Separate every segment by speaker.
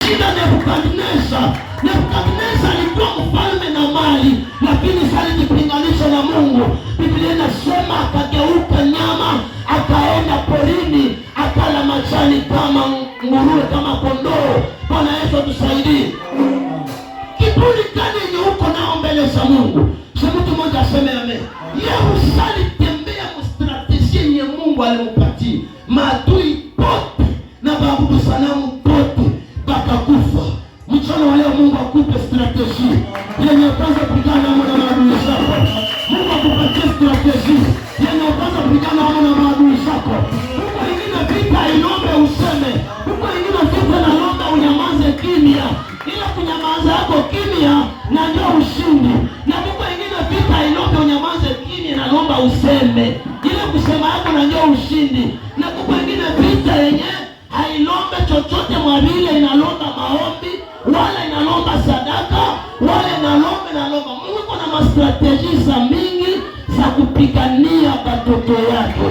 Speaker 1: shida Nebukadneza. Nebukadneza alikuwa mfalme na mali, lakini alijipinganisha na Mungu. Biblia inasema akageuka nyama, akaenda porini, akala majani kama nguruwe, kama kondoo. Bwana Yesu atusaidie. Kiburi gani yenye uko nao mbele za Mungu? Mtu mmoja aseme amen. Yesu alitembea mstrategia yenye Mungu alimpatia. Maadui wote na waabudu sanamu wote wakakufa. Mchana wa leo Mungu akupe strategia yenye kwanza kupigana na maadui zako. Mungu akupatie strategia yenye kwanza kupigana na maadui zako. Huko ingine vita inombe useme. Huko ingine vita na londa unyamaze kimya. Ila kunyamaza yako kimya na ndio ushindi. Na huko ingine vita inombe unyamaze kimya na lomba useme. Ile kusema yako na ndio ushindi. Na huko ingine vita yenye hailombe chochote mwabile, inalomba maombi, wala inalomba sadaka, wala inalomba. Mungu kuna mastrategia za mingi za kupigania watoto yake.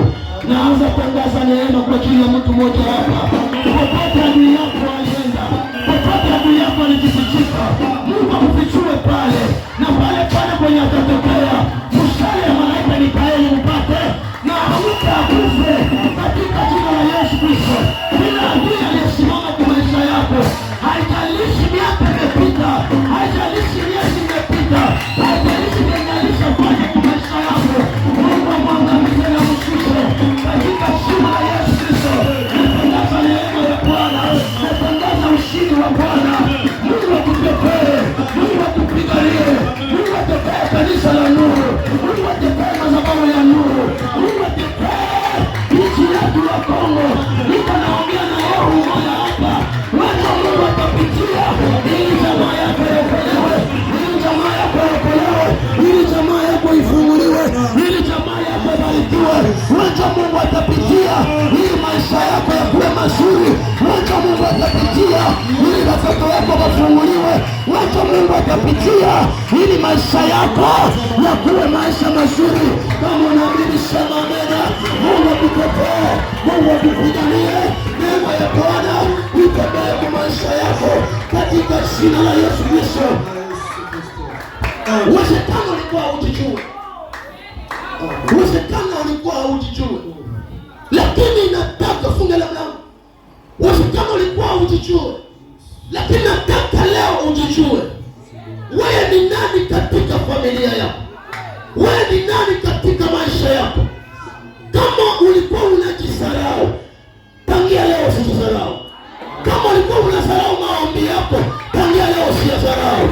Speaker 1: Naanza tangaza neema kwa kila mtu mmoja hapa. Popote adui yako alienda, popote adui yako alijifichika, Mungu akufichue pale, na pale kwenye atatokea mshale ya malaika Mikaeli mpate na amuke akufe katika jina la Yesu Kristo. Kila adui aliyesimama kwa maisha yako, haijalishi miaka imepita, haijalishi miezi imepita, haijalishi miengalisha fanya kwa maisha yako, Mungu amwangamize na mshushe katika jina la Yesu Kristo. Natangaza neema ya Bwana, natangaza ushindi wa Bwana. Mungu akutetee, Mungu akupiganie, Mungu atetee kanisa la nuru, Mungu atetee madhabahu ya nuru, Mungu atetee nchi yetu ya Kongo. Niko naongea na yeye mmoja hapa, wacha Mungu atapitia ili jamaa yako iokolewe, ili jamaa yako iokolewe, ili jamaa yako ifunguliwe, ili jamaa yako ibarikiwe. Wacha Mungu atapitia ili maisha yako yakuwe mazuri. Wacha Mungu atapitia ili watoto wako wafunguliwe. Wacha Mungu atapitia ili maisha yako yakuwe maisha mazuri. Kama unaamini sema amena. Mungu akutetee, Mungu akupiganie. Neema ya Bwana itembee kwa maisha yako katika jina la Yesu Kristo. Uwezekano ulikuwa hujijui, uwezekano ulikuwa hujijui, lakini nataka funge la mlango. Uwezekano ulikuwa hujijui, lakini nataka leo ujijue. Wewe ni nani katika familia yako? Wewe ni nani katika maisha yako? Kama ulikuwa unajisarau, tangia leo usijisarau. Kama ulikuwa unasarau maombi yako, tangia leo usijisarau.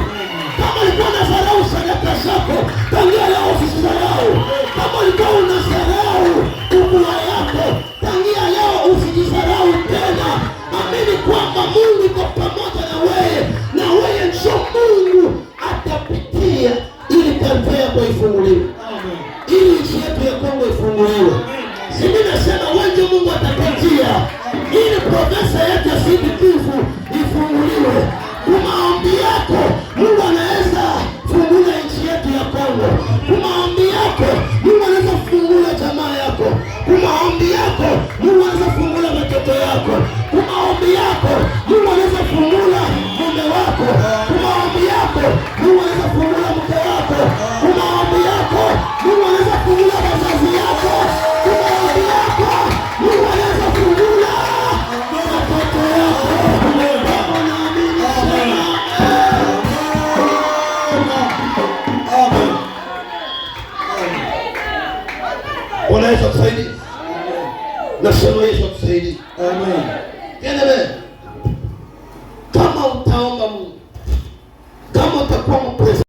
Speaker 1: Kama ulikuwa unasarau sadaka zako, tangia leo usijisarau. Kama ulikuwa unasarau ukua yako, tangia leo usijisarau tena. Amini kwamba Mungu yuko pamoja na wewe, na wewe ndio Mungu atapitia ili taifa yako ifunguliwe, ili nchi yetu ya Kongo ifunguliwe. Mimi nasema wewe Mungu atapitia ili profesa yetu ya Sud-Kivu ifunguliwe. Kwa maombi yako Mungu anaweza fungua nchi yetu ya Kongo. Kwa maombi yako Mungu anaweza fungua jamaa yako. Kwa maombi yako Mungu anaweza fungua watoto yako. Kwa maombi yako Mungu anaweza fungua mume wako. Kwa maombi yako Mungu anaweza fungua mke wako. Kwa maombi yako Mungu anaweza fungua wazazi yako. Kwa maombi yako Mungu anaweza fungua watoto yako. Bwana Yesu atusaidie. Nasema Yesu atusaidie. Amen. Amen.